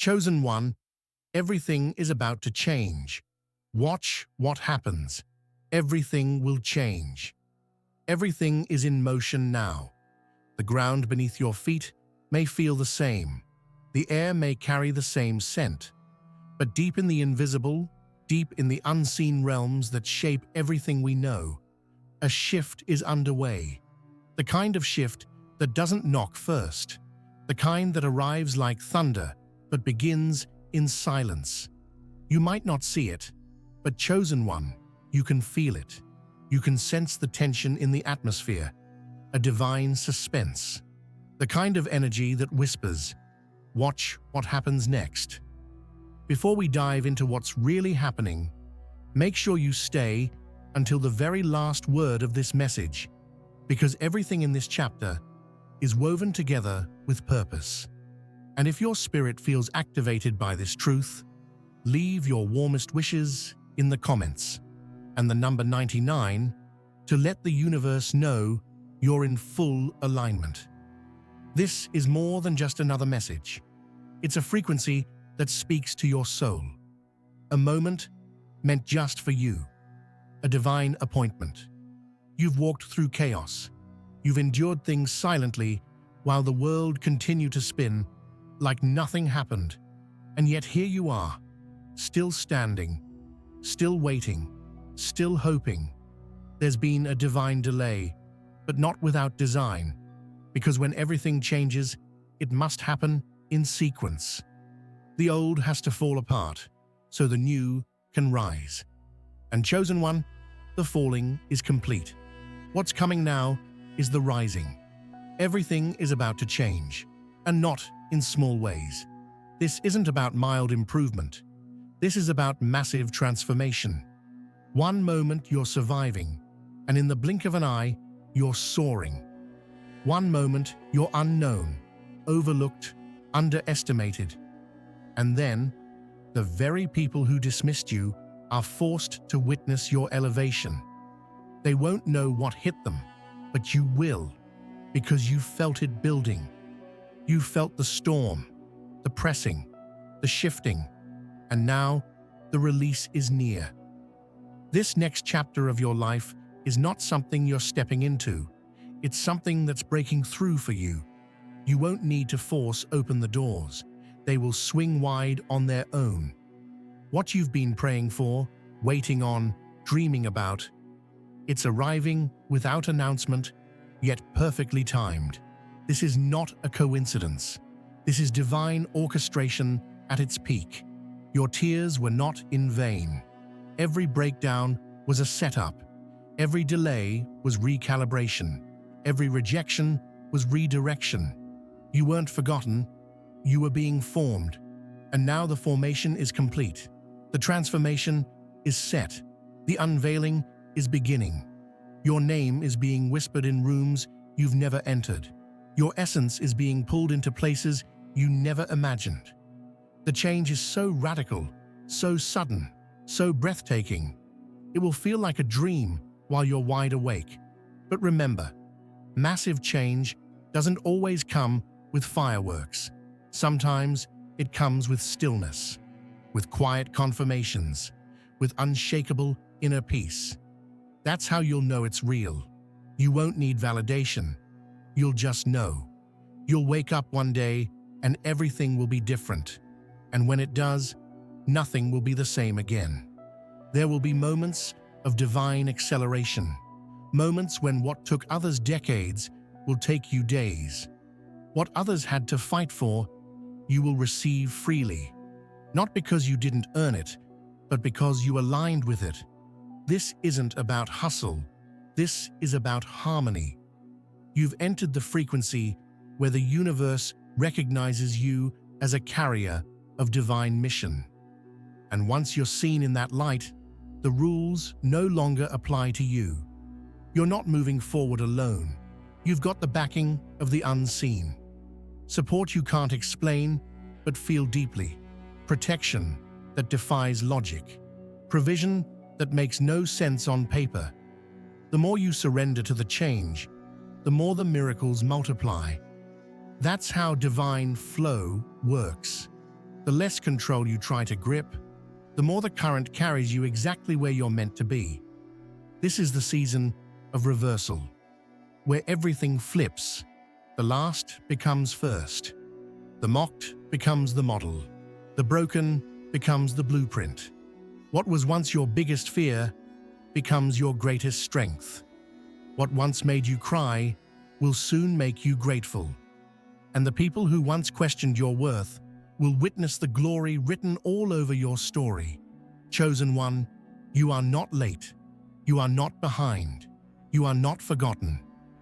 Chosen one, everything is about to change. Watch what happens. Everything will change. Everything is in motion now. The ground beneath your feet may feel the same. The air may carry the same scent. But deep in the invisible, deep in the unseen realms that shape everything we know, a shift is underway. The kind of shift that doesn't knock first. The kind that arrives like thunder, but begins in silence. You might not see it, but chosen one, you can feel it. You can sense the tension in the atmosphere, a divine suspense. The kind of energy that whispers, watch what happens next. Before we dive into what's really happening, make sure you stay until the very last word of this message, because everything in this chapter is woven together with purpose. And if your spirit feels activated by this truth, leave your warmest wishes in the comments and the number 99 to let the universe know you're in full alignment. This is more than just another message. It's a frequency that speaks to your soul. A moment meant just for you. A divine appointment. You've walked through chaos. You've endured things silently while the world continued to spin like nothing happened. And yet here you are, still standing, still waiting, still hoping. There's been a divine delay, but not without design, because when everything changes, it must happen in sequence. The old has to fall apart, so the new can rise. And chosen one, the falling is complete. What's coming now is the rising. Everything is about to change, and not in small ways. This isn't about mild improvement. This is about massive transformation. One moment you're surviving, and in the blink of an eye, you're soaring. One moment you're unknown, overlooked, underestimated. And then, the very people who dismissed you are forced to witness your elevation. They won't know what hit them, but you will, because you felt it building. You felt the storm, the pressing, the shifting, and now the release is near. This next chapter of your life is not something you're stepping into. It's something that's breaking through for you. You won't need to force open the doors. They will swing wide on their own. What you've been praying for, waiting on, dreaming about, it's arriving without announcement, yet perfectly timed. This is not a coincidence. This is divine orchestration at its peak. Your tears were not in vain. Every breakdown was a setup. Every delay was recalibration. Every rejection was redirection. You weren't forgotten. You were being formed. And now the formation is complete. The transformation is set. The unveiling is beginning. Your name is being whispered in rooms you've never entered. Your essence is being pulled into places you never imagined. The change is so radical, so sudden, so breathtaking. It will feel like a dream while you're wide awake. But remember, massive change doesn't always come with fireworks. Sometimes it comes with stillness, with quiet confirmations, with unshakable inner peace. That's how you'll know it's real. You won't need validation. You'll just know. You'll wake up one day and everything will be different. And when it does, nothing will be the same again. There will be moments of divine acceleration, moments when what took others decades will take you days. What others had to fight for, you will receive freely, not because you didn't earn it, but because you aligned with it. This isn't about hustle. This is about harmony. You've entered the frequency where the universe recognizes you as a carrier of divine mission. And once you're seen in that light, the rules no longer apply to you. You're not moving forward alone. You've got the backing of the unseen. Support you can't explain, but feel deeply. Protection that defies logic. Provision that makes no sense on paper. The more you surrender to the change, the more the miracles multiply. That's how divine flow works. The less control you try to grip, the more the current carries you exactly where you're meant to be. This is the season of reversal, where everything flips. The last becomes first. The mocked becomes the model. The broken becomes the blueprint. What was once your biggest fear becomes your greatest strength. What once made you cry will soon make you grateful. And the people who once questioned your worth will witness the glory written all over your story. Chosen one, you are not late. You are not behind. You are not forgotten.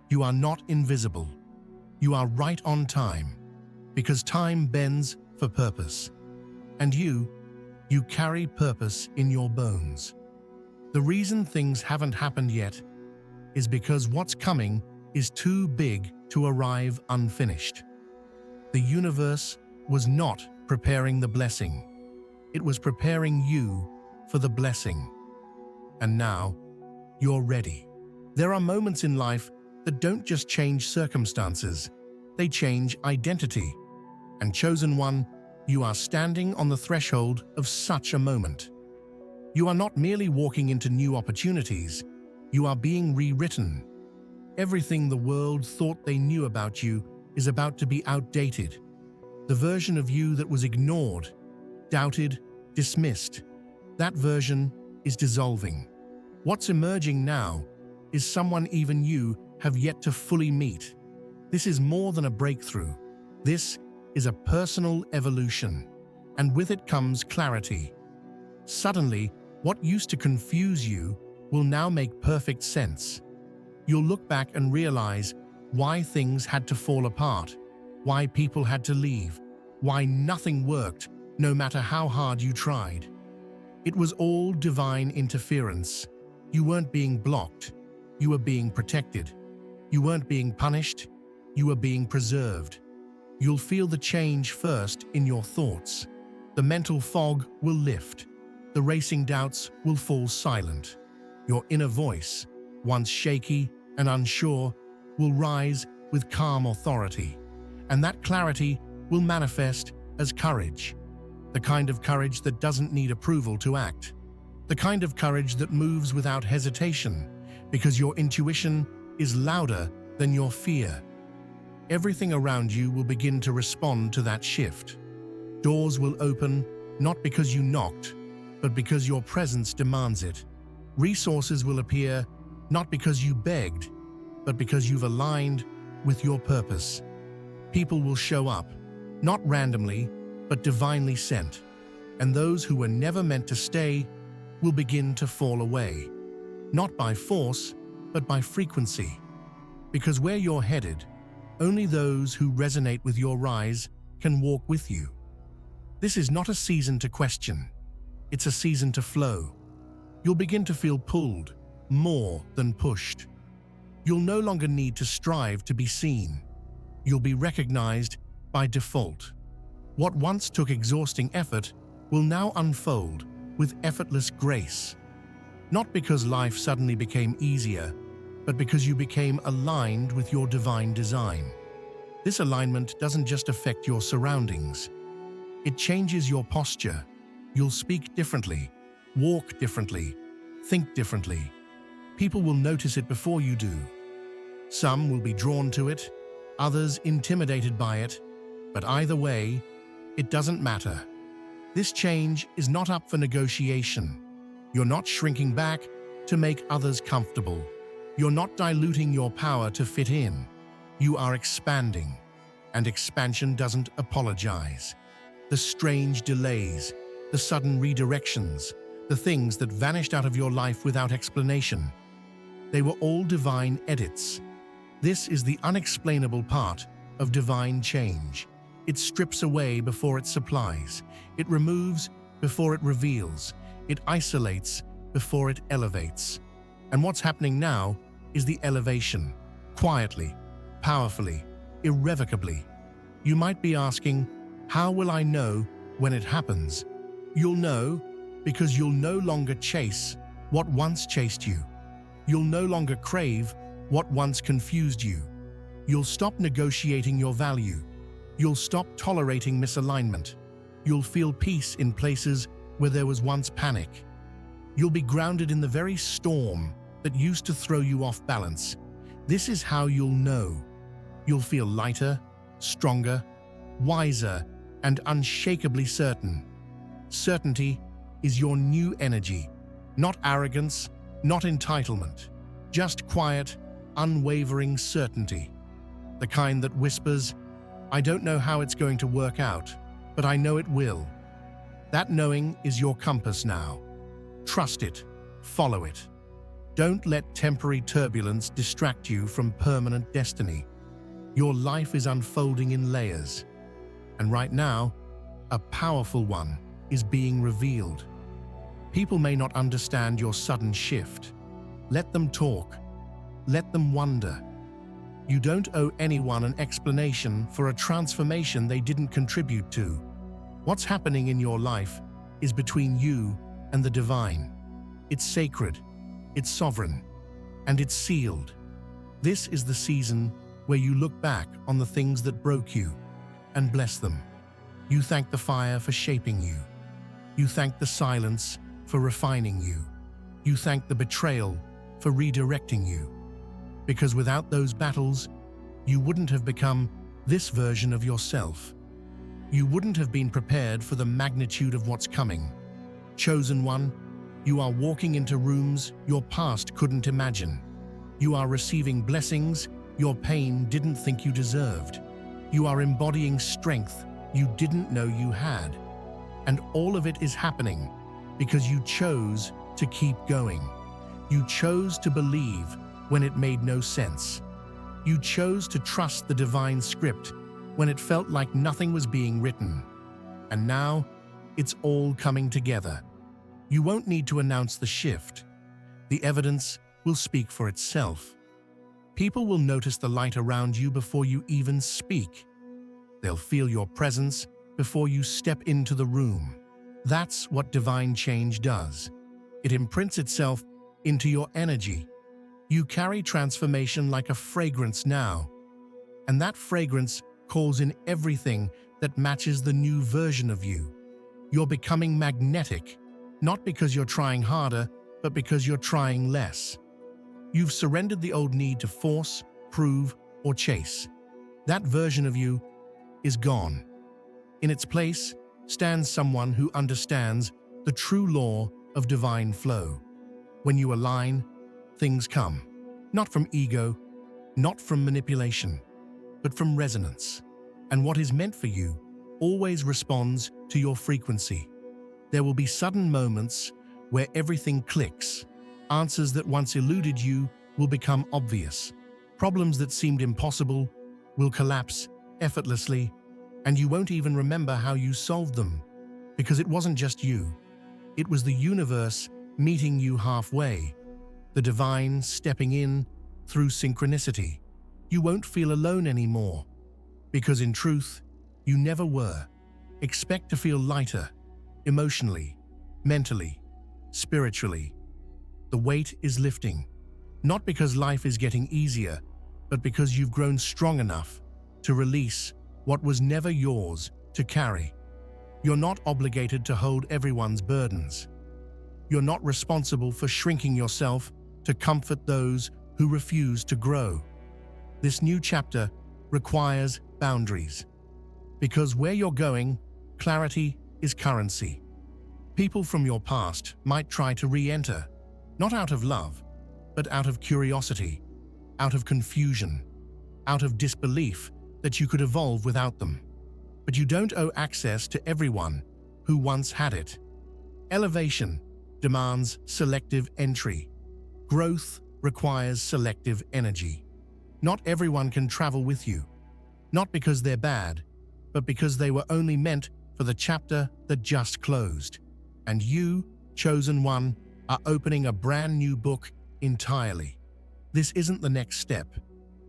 You are not invisible. You are right on time, because time bends for purpose. And you carry purpose in your bones. The reason things haven't happened yet is because what's coming is too big to arrive unfinished. The universe was not preparing the blessing. It was preparing you for the blessing. And now, you're ready. There are moments in life that don't just change circumstances, they change identity. And chosen one, you are standing on the threshold of such a moment. You are not merely walking into new opportunities, you are being rewritten. Everything the world thought they knew about you is about to be outdated. The version of you that was ignored, doubted, dismissed, that version is dissolving. What's emerging now is someone even you have yet to fully meet. This is more than a breakthrough. This is a personal evolution, and with it comes clarity. Suddenly, what used to confuse you will now make perfect sense. You'll look back and realize why things had to fall apart, why people had to leave, why nothing worked, no matter how hard you tried. It was all divine interference. You weren't being blocked, you were being protected. You weren't being punished, you were being preserved. You'll feel the change first in your thoughts. The mental fog will lift. The racing doubts will fall silent. Your inner voice, once shaky and unsure, will rise with calm authority. And that clarity will manifest as courage. The kind of courage that doesn't need approval to act. The kind of courage that moves without hesitation, because your intuition is louder than your fear. Everything around you will begin to respond to that shift. Doors will open, not because you knocked, but because your presence demands it. Resources will appear, not because you begged, but because you've aligned with your purpose. People will show up, not randomly, but divinely sent. And those who were never meant to stay will begin to fall away. Not by force, but by frequency. Because where you're headed, only those who resonate with your rise can walk with you. This is not a season to question. It's a season to flow. You'll begin to feel pulled, more than pushed. You'll no longer need to strive to be seen. You'll be recognized by default. What once took exhausting effort will now unfold with effortless grace. Not because life suddenly became easier, but because you became aligned with your divine design. This alignment doesn't just affect your surroundings. It changes your posture. You'll speak differently, walk differently, think differently. People will notice it before you do. Some will be drawn to it, others intimidated by it, but either way, it doesn't matter. This change is not up for negotiation. You're not shrinking back to make others comfortable. You're not diluting your power to fit in. You are expanding, and expansion doesn't apologize. The strange delays, the sudden redirections, the things that vanished out of your life without explanation, they were all divine edits. This is the unexplainable part of divine change. It strips away before it supplies. It removes before it reveals. It isolates before it elevates. And what's happening now is the elevation. Quietly, powerfully, irrevocably. You might be asking, how will I know when it happens? You'll know because you'll no longer chase what once chased you. You'll no longer crave what once confused you. You'll stop negotiating your value. You'll stop tolerating misalignment. You'll feel peace in places where there was once panic. You'll be grounded in the very storm that used to throw you off balance. This is how you'll know. You'll feel lighter, stronger, wiser, and unshakably certain. Certainty is your new energy, not arrogance, not entitlement, just quiet, unwavering certainty. The kind that whispers, "I don't know how it's going to work out, but I know it will." That knowing is your compass now. Trust it, follow it. Don't let temporary turbulence distract you from permanent destiny. Your life is unfolding in layers, and right now, a powerful one is being revealed. People may not understand your sudden shift. Let them talk. Let them wonder. You don't owe anyone an explanation for a transformation they didn't contribute to. What's happening in your life is between you and the divine. It's sacred, it's sovereign, and it's sealed. This is the season where you look back on the things that broke you and bless them. You thank the fire for shaping you. You thank the silence for refining you. You thank the betrayal for redirecting you. Because without those battles, you wouldn't have become this version of yourself. You wouldn't have been prepared for the magnitude of what's coming. Chosen one, you are walking into rooms your past couldn't imagine. You are receiving blessings your pain didn't think you deserved. You are embodying strength you didn't know you had. And all of it is happening because you chose to keep going. You chose to believe when it made no sense. You chose to trust the divine script when it felt like nothing was being written. And now, it's all coming together. You won't need to announce the shift. The evidence will speak for itself. People will notice the light around you before you even speak. They'll feel your presence before you step into the room. That's what divine change does. It imprints itself into your energy. You carry transformation like a fragrance now, and that fragrance calls in everything that matches the new version of you. You're becoming magnetic, not because you're trying harder, but because you're trying less. You've surrendered the old need to force, prove, or chase. That version of you is gone. In its place stands someone who understands the true law of divine flow. When you align, things come. Not from ego, not from manipulation, but from resonance. And what is meant for you always responds to your frequency. There will be sudden moments where everything clicks. Answers that once eluded you will become obvious. Problems that seemed impossible will collapse effortlessly, and you won't even remember how you solved them, because it wasn't just you. It was the universe meeting you halfway, the divine stepping in through synchronicity. You won't feel alone anymore, because in truth, you never were. Expect to feel lighter, emotionally, mentally, spiritually. The weight is lifting, not because life is getting easier, but because you've grown strong enough to release what was never yours to carry. You're not obligated to hold everyone's burdens. You're not responsible for shrinking yourself to comfort those who refuse to grow. This new chapter requires boundaries, because where you're going, clarity is currency. People from your past might try to re-enter, not out of love, but out of curiosity, out of confusion, out of disbelief that you could evolve without them. But you don't owe access to everyone who once had it. Elevation demands selective entry. Growth requires selective energy. Not everyone can travel with you, not because they're bad, but because they were only meant for the chapter that just closed. And you, chosen one, are opening a brand new book entirely. This isn't the next step.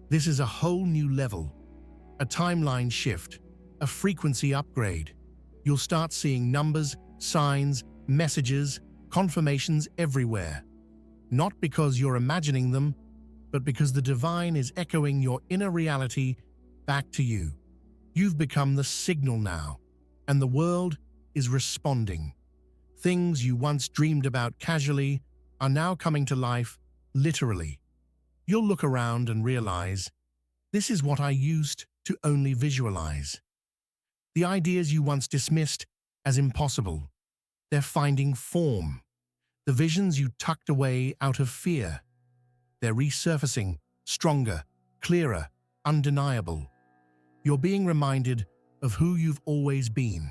This is a whole new level, a timeline shift, a frequency upgrade. You'll start seeing numbers, signs, messages, confirmations everywhere. Not because you're imagining them, but because the divine is echoing your inner reality back to you. You've become the signal now, and the world is responding. Things you once dreamed about casually are now coming to life literally. You'll look around and realize, this is what I used to only visualize. The ideas you once dismissed as impossible, they're finding form. The visions you tucked away out of fear, they're resurfacing, stronger, clearer, undeniable. You're being reminded of who you've always been,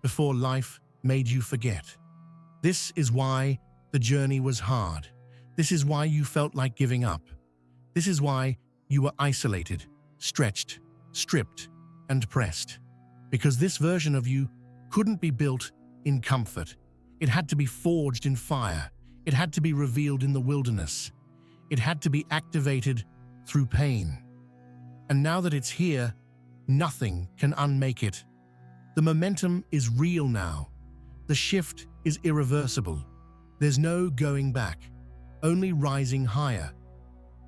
before life made you forget. This is why the journey was hard. This is why you felt like giving up. This is why you were isolated, stretched, stripped, and pressed. Because this version of you couldn't be built in comfort. It had to be forged in fire. It had to be revealed in the wilderness. It had to be activated through pain. And now that it's here, nothing can unmake it. The momentum is real now. The shift is irreversible. There's no going back, only rising higher.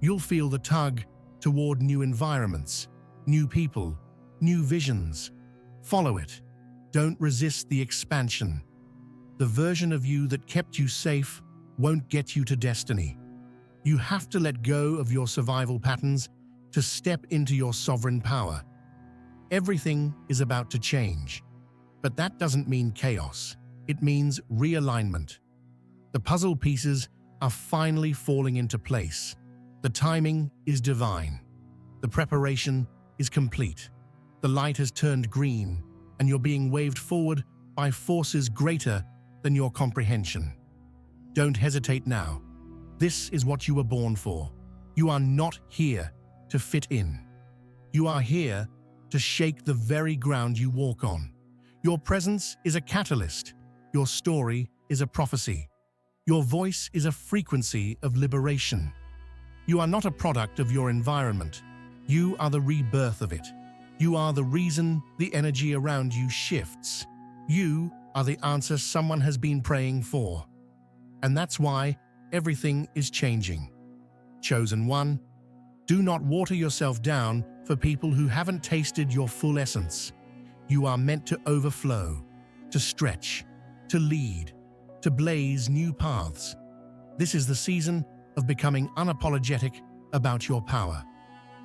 You'll feel the tug toward new environments, new people, new visions. Follow it. Don't resist the expansion. The version of you that kept you safe won't get you to destiny. You have to let go of your survival patterns to step into your sovereign power. Everything is about to change, but that doesn't mean chaos. It means realignment. The puzzle pieces are finally falling into place. The timing is divine. The preparation is complete. The light has turned green, and you're being waved forward by forces greater than your comprehension. Don't hesitate now. This is what you were born for. You are not here to fit in. You are here to shake the very ground you walk on. Your presence is a catalyst. Your story is a prophecy. Your voice is a frequency of liberation. You are not a product of your environment. You are the rebirth of it. You are the reason the energy around you shifts. You are the answer someone has been praying for. And that's why everything is changing. Chosen one, do not water yourself down for people who haven't tasted your full essence. You are meant to overflow, to stretch, to lead, to blaze new paths. This is the season of becoming unapologetic about your power.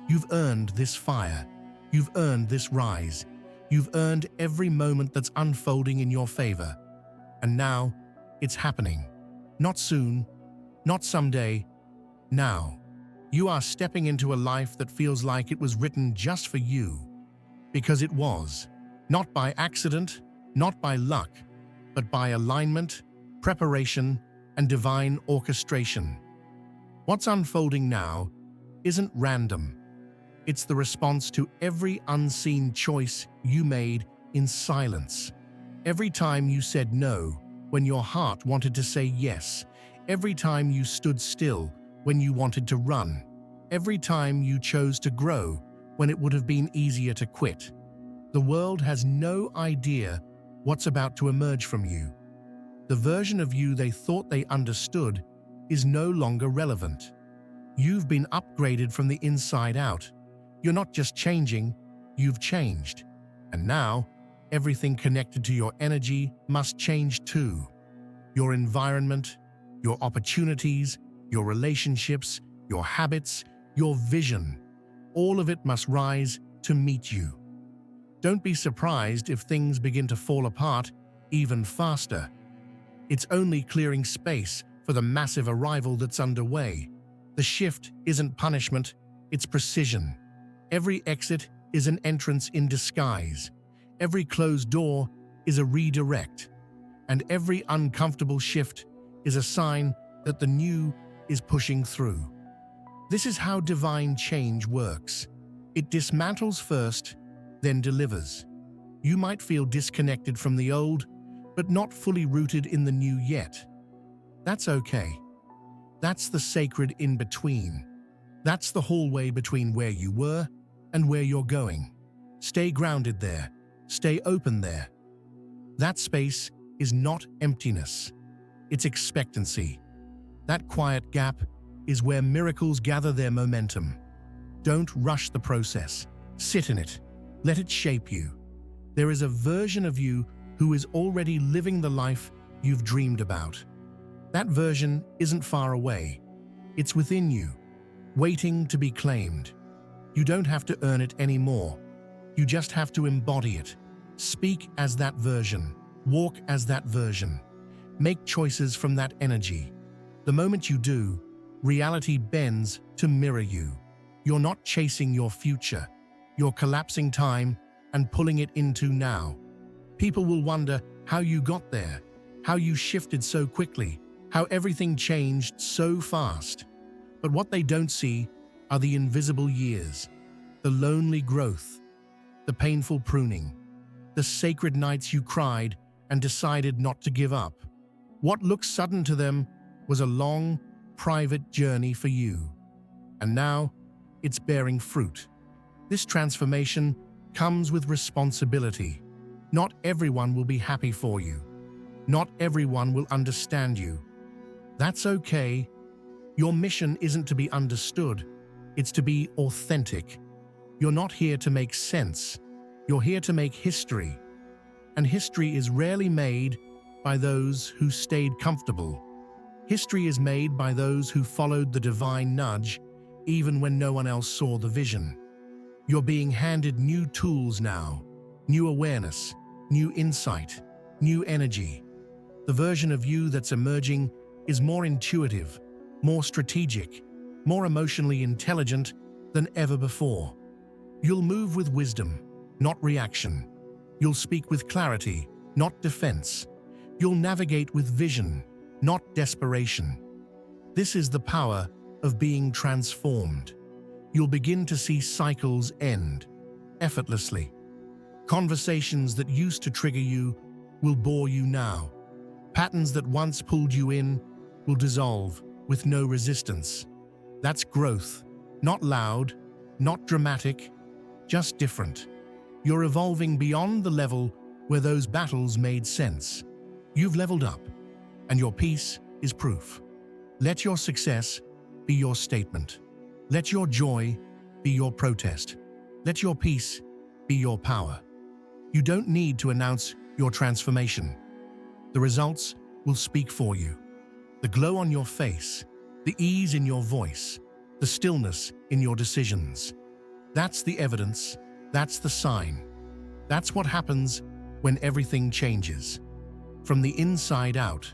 You've earned this fire. You've earned this rise. You've earned every moment that's unfolding in your favor. And now, it's happening. Not soon, not someday, now. You are stepping into a life that feels like it was written just for you. Because it was. Not by accident, not by luck, but by alignment, preparation, and divine orchestration. What's unfolding now isn't random. It's the response to every unseen choice you made in silence. Every time you said no when your heart wanted to say yes. Every time you stood still when you wanted to run. Every time you chose to grow when it would have been easier to quit. The world has no idea what's about to emerge from you. The version of you they thought they understood is no longer relevant. You've been upgraded from the inside out. You're not just changing, you've changed. And now, everything connected to your energy must change too. Your environment, your opportunities, your relationships, your habits, your vision, all of it must rise to meet you. Don't be surprised if things begin to fall apart even faster. It's only clearing space for the massive arrival that's underway. The shift isn't punishment, it's precision. Every exit is an entrance in disguise. Every closed door is a redirect. And every uncomfortable shift is a sign that the new is pushing through. This is how divine change works. It dismantles first, then delivers. You might feel disconnected from the old, but not fully rooted in the new yet. That's okay. That's the sacred in-between. That's the hallway between where you were and where you're going. Stay grounded there. Stay open there. That space is not emptiness. It's expectancy. That quiet gap is where miracles gather their momentum. Don't rush the process. Sit in it. Let it shape you. There is a version of you who is already living the life you've dreamed about. That version isn't far away. It's within you, waiting to be claimed. You don't have to earn it anymore. You just have to embody it. Speak as that version. Walk as that version. Make choices from that energy. The moment you do, reality bends to mirror you. You're not chasing your future. You're collapsing time and pulling it into now. People will wonder how you got there, how you shifted so quickly, how everything changed so fast. But what they don't see are the invisible years, the lonely growth, the painful pruning, the sacred nights you cried and decided not to give up. What looked sudden to them was a long, private journey for you. And now, it's bearing fruit. This transformation comes with responsibility. Not everyone will be happy for you. Not everyone will understand you. That's okay. Your mission isn't to be understood. It's to be authentic. You're not here to make sense. You're here to make history. And history is rarely made by those who stayed comfortable. History is made by those who followed the divine nudge, even when no one else saw the vision. You're being handed new tools now, new awareness, new insight, new energy. The version of you that's emerging is more intuitive, more strategic, more emotionally intelligent than ever before. You'll move with wisdom, not reaction. You'll speak with clarity, not defense. You'll navigate with vision, not desperation. This is the power of being transformed. You'll begin to see cycles end, effortlessly. Conversations that used to trigger you will bore you now. Patterns that once pulled you in will dissolve with no resistance. That's growth, not loud, not dramatic, just different. You're evolving beyond the level where those battles made sense. You've leveled up, and your peace is proof. Let your success be your statement. Let your joy be your protest. Let your peace be your power. You don't need to announce your transformation. The results will speak for you. The glow on your face, the ease in your voice, the stillness in your decisions. That's the evidence, that's the sign. That's what happens when everything changes. From the inside out.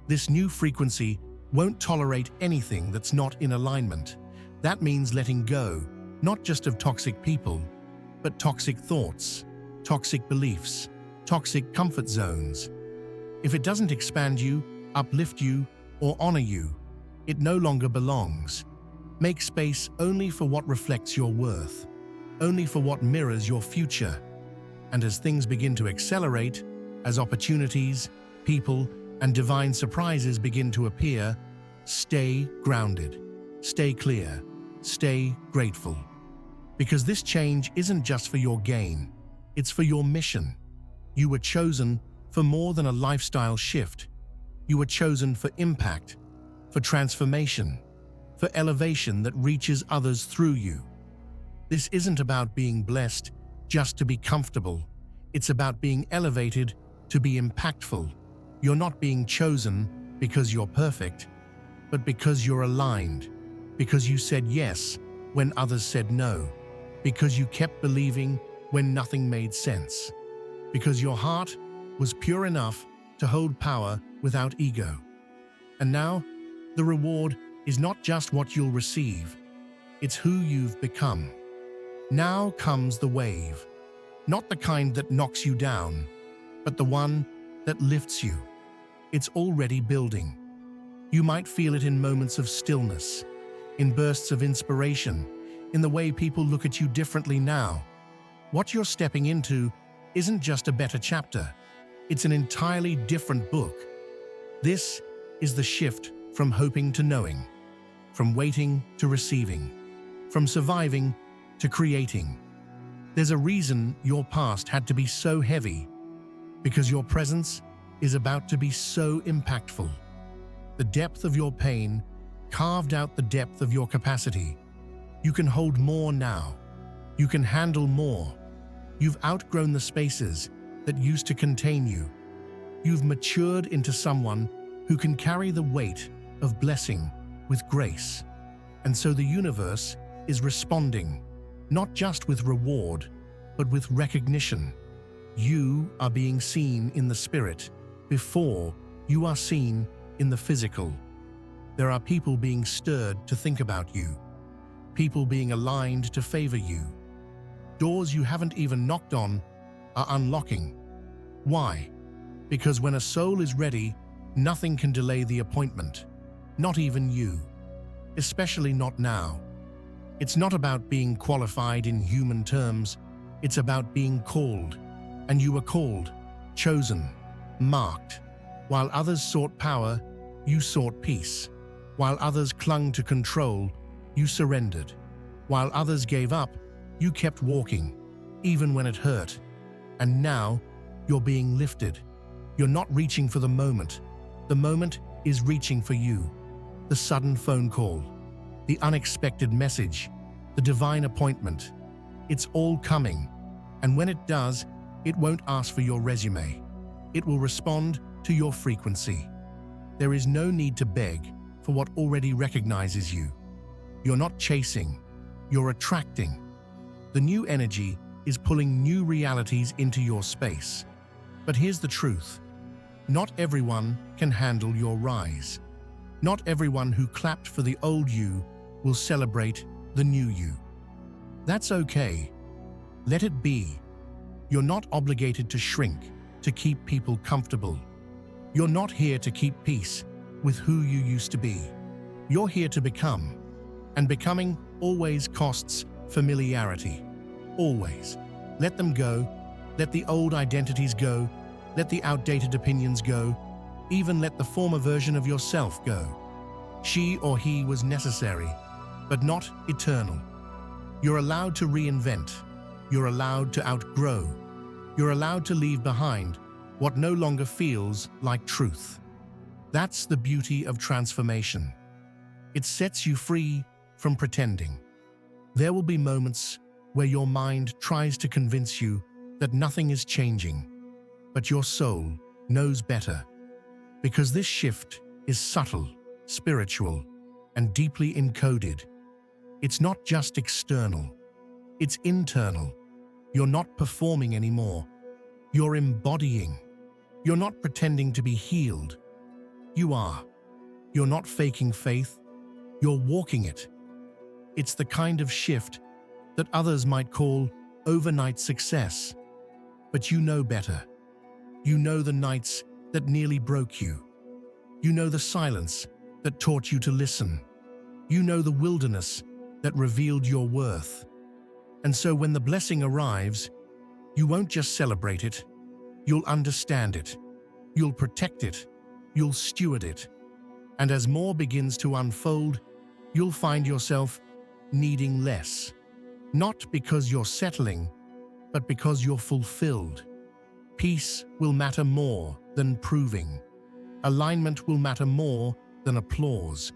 This new frequency won't tolerate anything that's not in alignment. That means letting go, not just of toxic people, but toxic thoughts, toxic beliefs, toxic comfort zones. If it doesn't expand you, uplift you, or honor you, it no longer belongs. Make space only for what reflects your worth, only for what mirrors your future. And as things begin to accelerate, as opportunities, people, and divine surprises begin to appear, stay grounded, stay clear, stay grateful. Because this change isn't just for your gain, it's for your mission. You were chosen for more than a lifestyle shift. You were chosen for impact, for transformation, for elevation that reaches others through you. This isn't about being blessed just to be comfortable. It's about being elevated to be impactful. You're not being chosen because you're perfect, but because you're aligned, because you said yes when others said no, because you kept believing when nothing made sense, because your heart was pure enough to hold power without ego. And now, the reward is not just what you'll receive, it's who you've become. Now comes the wave, not the kind that knocks you down, but the one that lifts you. It's already building. You might feel it in moments of stillness, in bursts of inspiration, in the way people look at you differently now. What you're stepping into isn't just a better chapter, it's an entirely different book. This is the shift from hoping to knowing, from waiting to receiving, from surviving to creating. There's a reason your past had to be so heavy, because your presence is about to be so impactful. The depth of your pain carved out the depth of your capacity. You can hold more now. You can handle more. You've outgrown the spaces that used to contain you. You've matured into someone who can carry the weight of blessing with grace. And so the universe is responding, not just with reward, but with recognition. You are being seen in the spirit before you are seen in the physical. There are people being stirred to think about you, people being aligned to favor you. Doors you haven't even knocked on are unlocking. Why? Because when a soul is ready, nothing can delay the appointment, not even you, especially not now. It's not about being qualified in human terms, it's about being called. And you were called, chosen, marked. While others sought power, you sought peace. While others clung to control, you surrendered. While others gave up, you kept walking, even when it hurt. And now, you're being lifted. You're not reaching for the moment. The moment is reaching for you. The sudden phone call, the unexpected message, the divine appointment. It's all coming. And when it does, it won't ask for your resume. It will respond to your frequency. There is no need to beg for what already recognizes you. You're not chasing, you're attracting. The new energy is pulling new realities into your space. But here's the truth. Not everyone can handle your rise. Not everyone who clapped for the old you will celebrate the new you. That's okay. Let it be. You're not obligated to shrink, to keep people comfortable. You're not here to keep peace with who you used to be. You're here to become. And becoming always costs familiarity. Always. Let them go. Let the old identities go. Let the outdated opinions go. Even let the former version of yourself go. She or he was necessary, but not eternal. You're allowed to reinvent. You're allowed to outgrow. You're allowed to leave behind what no longer feels like truth. That's the beauty of transformation. It sets you free from pretending. There will be moments where your mind tries to convince you that nothing is changing, but your soul knows better. Because this shift is subtle, spiritual, and deeply encoded. It's not just external, it's internal. You're not performing anymore. You're embodying. You're not pretending to be healed. You are. You're not faking faith. You're walking it. It's the kind of shift that others might call overnight success. But you know better. You know the nights that nearly broke you. You know the silence that taught you to listen. You know the wilderness that revealed your worth. And so when the blessing arrives, you won't just celebrate it, you'll understand it, you'll protect it, you'll steward it. And as more begins to unfold, you'll find yourself needing less. Not because you're settling, but because you're fulfilled. Peace will matter more than proving. Alignment will matter more than applause.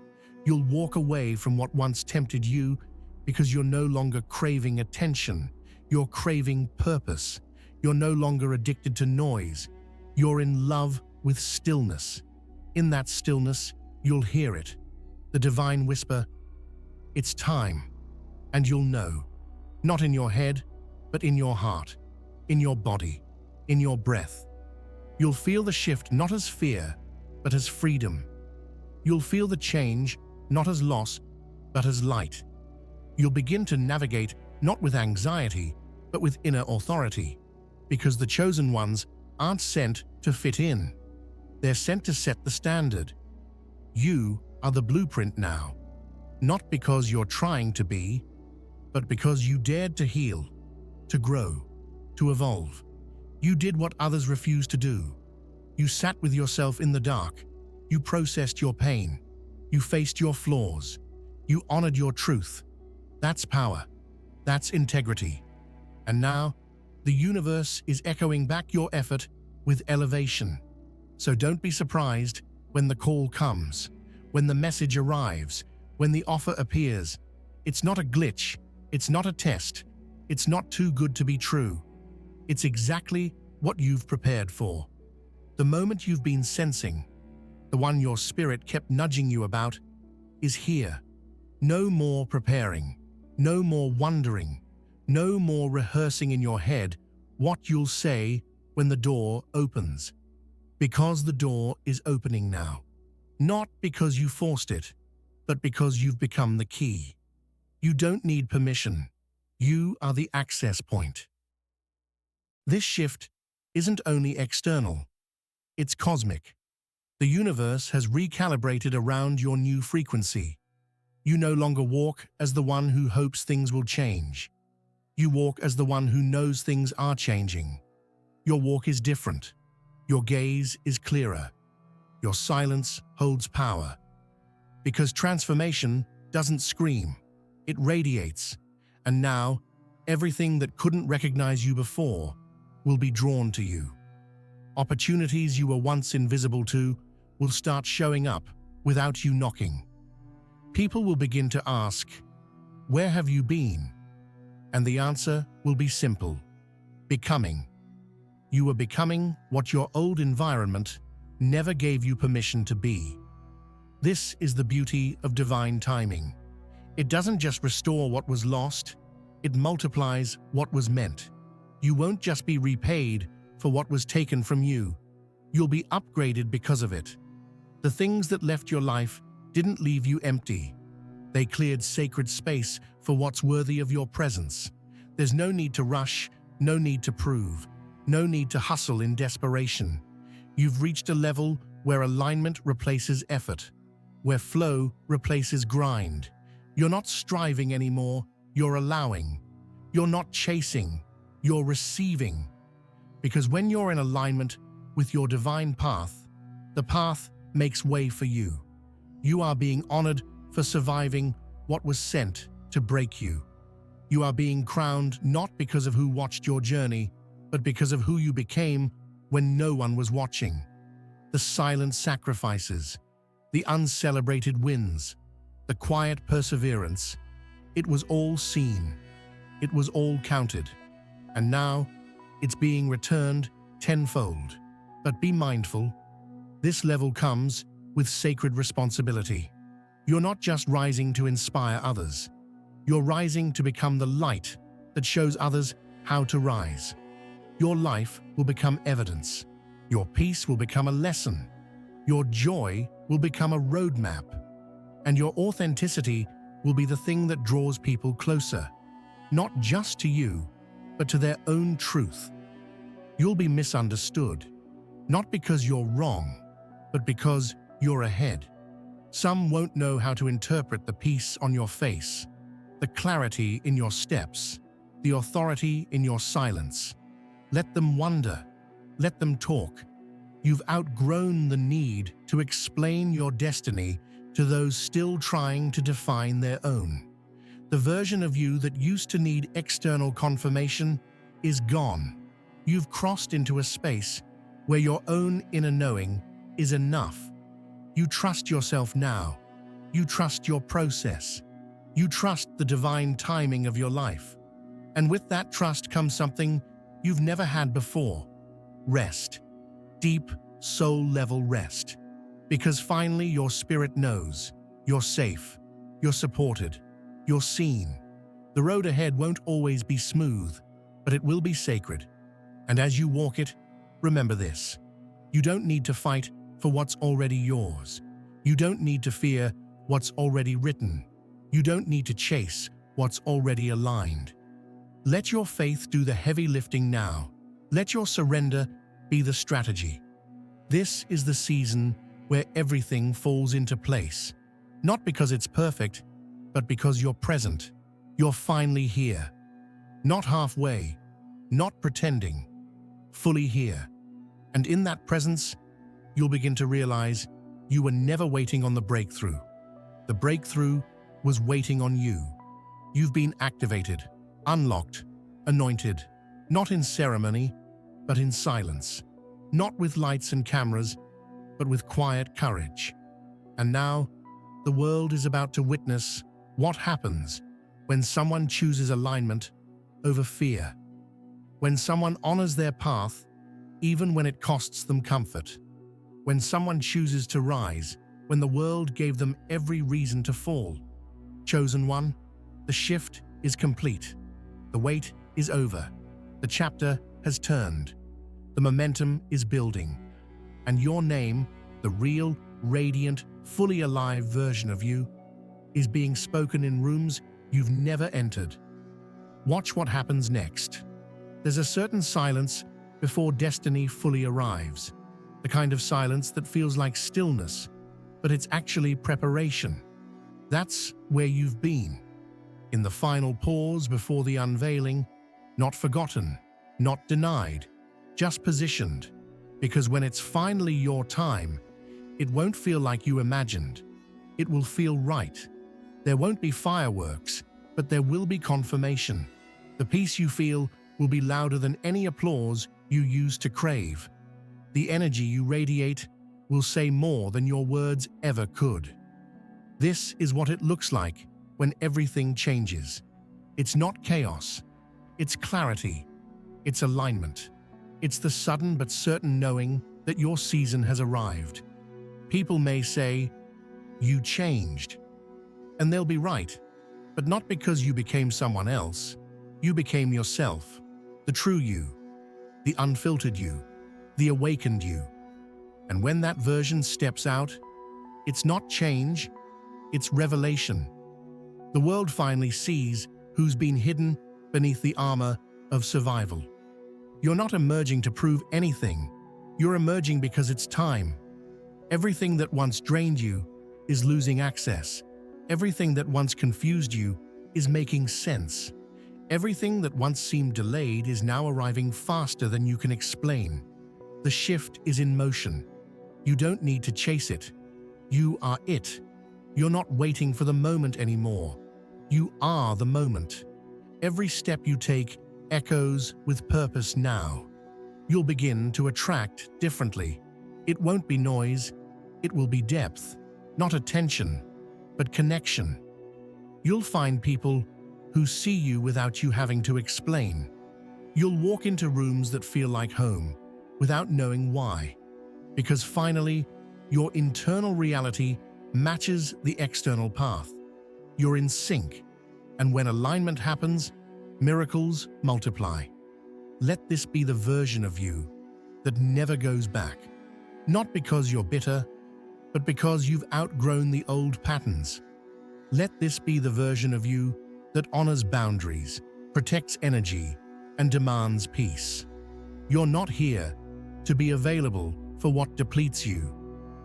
You'll walk away from what once tempted you because you're no longer craving attention. You're craving purpose. You're no longer addicted to noise. You're in love with stillness. In that stillness, you'll hear it. The divine whisper, it's time. And you'll know. Not in your head, but in your heart, in your body, in your breath. You'll feel the shift not as fear, but as freedom. You'll feel the change not as loss, but as light. You'll begin to navigate not with anxiety, but with inner authority, because the chosen ones aren't sent to fit in. They're sent to set the standard. You are the blueprint now, not because you're trying to be, but because you dared to heal, to grow, to evolve. You did what others refused to do. You sat with yourself in the dark. You processed your pain. You faced your flaws. You honored your truth. That's power. That's integrity. And now, the universe is echoing back your effort with elevation. So don't be surprised when the call comes, when the message arrives, when the offer appears. It's not a glitch. It's not a test. It's not too good to be true. It's exactly what you've prepared for. The moment you've been sensing, the one your spirit kept nudging you about, is here. No more preparing, no more wondering, no more rehearsing in your head what you'll say when the door opens. Because the door is opening now. Not because you forced it, but because you've become the key. You don't need permission. You are the access point. This shift isn't only external, it's cosmic. The universe has recalibrated around your new frequency. You no longer walk as the one who hopes things will change. You walk as the one who knows things are changing. Your walk is different. Your gaze is clearer. Your silence holds power. Because transformation doesn't scream, it radiates. And now, everything that couldn't recognize you before will be drawn to you. Opportunities you were once invisible to will start showing up without you knocking. People will begin to ask, "Where have you been?" And the answer will be simple: becoming. You are becoming what your old environment never gave you permission to be. This is the beauty of divine timing. It doesn't just restore what was lost, it multiplies what was meant. You won't just be repaid for what was taken from you. You'll be upgraded because of it. The things that left your life didn't leave you empty. They cleared sacred space for what's worthy of your presence. There's no need to rush, no need to prove, no need to hustle in desperation. You've reached a level where alignment replaces effort, where flow replaces grind. You're not striving anymore, you're allowing. You're not chasing, you're receiving. Because when you're in alignment with your divine path, the path makes way for you. You are being honored for surviving what was sent to break you. You are being crowned not because of who watched your journey, but because of who you became when no one was watching. The silent sacrifices, the uncelebrated wins, the quiet perseverance, it was all seen. It was all counted. And now, it's being returned tenfold. But be mindful, this level comes with sacred responsibility. You're not just rising to inspire others. You're rising to become the light that shows others how to rise. Your life will become evidence. Your peace will become a lesson. Your joy will become a roadmap. And your authenticity will be the thing that draws people closer, not just to you, but to their own truth. You'll be misunderstood, not because you're wrong, but because you're ahead. Some won't know how to interpret the peace on your face, the clarity in your steps, the authority in your silence. Let them wonder. Let them talk. You've outgrown the need to explain your destiny to those still trying to define their own. The version of you that used to need external confirmation is gone. You've crossed into a space where your own inner knowing is enough. You trust yourself now. You trust your process. You trust the divine timing of your life. And with that trust comes something you've never had before: rest. Deep, soul-level rest. Because finally your spirit knows you're safe, you're supported, you're seen. The road ahead won't always be smooth, but it will be sacred. And as you walk it, remember this: you don't need to fight for what's already yours. You don't need to fear what's already written. You don't need to chase what's already aligned. Let your faith do the heavy lifting now. Let your surrender be the strategy. This is the season where everything falls into place. Not because it's perfect, but because you're present. You're finally here. Not halfway, not pretending, fully here. And in that presence, you'll begin to realize you were never waiting on the breakthrough. The breakthrough was waiting on you. You've been activated, unlocked, anointed, not in ceremony, but in silence. Not with lights and cameras, but with quiet courage. And now, the world is about to witness what happens when someone chooses alignment over fear. When someone honors their path even when it costs them comfort. When someone chooses to rise, when the world gave them every reason to fall. Chosen one, the shift is complete. The wait is over. The chapter has turned. The momentum is building. And your name, the real, radiant, fully alive version of you, is being spoken in rooms you've never entered. Watch what happens next. There's a certain silence before destiny fully arrives. The kind of silence that feels like stillness, but it's actually preparation. That's where you've been. In the final pause before the unveiling, not forgotten, not denied, just positioned. Because when it's finally your time, it won't feel like you imagined. It will feel right. There won't be fireworks, but there will be confirmation. The peace you feel will be louder than any applause you used to crave. The energy you radiate will say more than your words ever could. This is what it looks like when everything changes. It's not chaos. It's clarity. It's alignment. It's the sudden but certain knowing that your season has arrived. People may say, "You changed." And they'll be right, but not because you became someone else. You became yourself, the true you, the unfiltered you, the awakened you. And when that version steps out, it's not change, it's revelation. The world finally sees who's been hidden beneath the armor of survival. You're not emerging to prove anything. You're emerging because it's time. Everything that once drained you is losing access. Everything that once confused you is making sense. Everything that once seemed delayed is now arriving faster than you can explain. The shift is in motion. You don't need to chase it. You are it. You're not waiting for the moment anymore. You are the moment. Every step you take echoes with purpose now. You'll begin to attract differently. It won't be noise. It will be depth, not attention, but connection. You'll find people who see you without you having to explain. You'll walk into rooms that feel like home without knowing why, because finally, your internal reality matches the external path. You're in sync, and when alignment happens, miracles multiply. Let this be the version of you that never goes back, not because you're bitter, but because you've outgrown the old patterns. Let this be the version of you that honors boundaries, protects energy, and demands peace. You're not here to be available for what depletes you.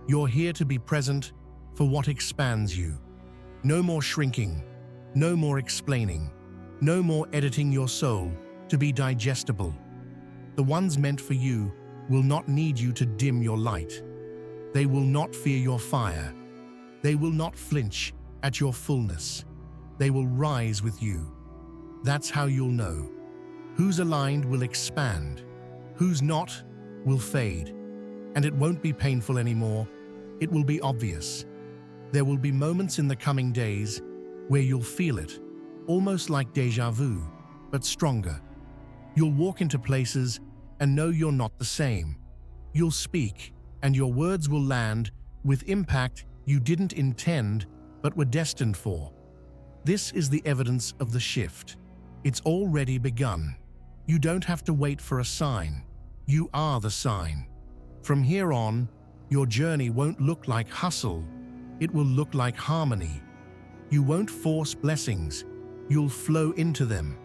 You're here to be present for what expands you. No more shrinking, no more explaining, no more editing your soul to be digestible. The ones meant for you will not need you to dim your light. They will not fear your fire. They will not flinch at your fullness. They will rise with you. That's how you'll know. Who's aligned will expand. Who's not will fade. And it won't be painful anymore. It will be obvious. There will be moments in the coming days where you'll feel it, almost like déjà vu, but stronger. You'll walk into places and know you're not the same. You'll speak, and your words will land with impact you didn't intend but were destined for. This is the evidence of the shift. It's already begun. You don't have to wait for a sign. You are the sign. From here on, your journey won't look like hustle. It will look like harmony. You won't force blessings. You'll flow into them.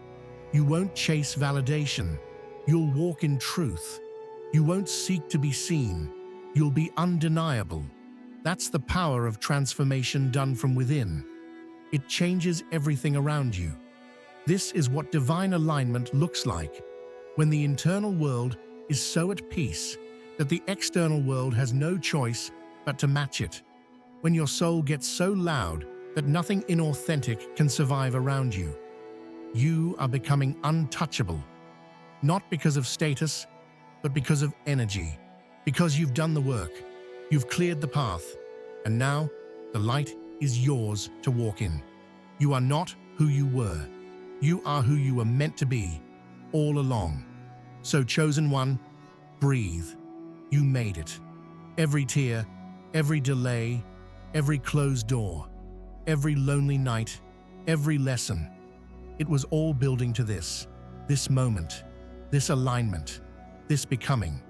You won't chase validation. You'll walk in truth. You won't seek to be seen. You'll be undeniable. That's the power of transformation done from within. It changes everything around you. This is what divine alignment looks like, when the internal world is so at peace that the external world has no choice but to match it. When your soul gets so loud that nothing inauthentic can survive around you. You are becoming untouchable, not because of status, but because of energy, because you've done the work, you've cleared the path, and now the light is yours to walk in. You are not who you were. You are who you were meant to be all along. So, chosen one, Breathe. You made it. Every tear, every delay, every closed door, every lonely night, every lesson. It was all building to this moment, this alignment, this becoming.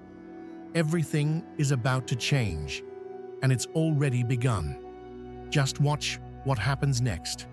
Everything is about to change, and it's already begun. Just watch what happens next.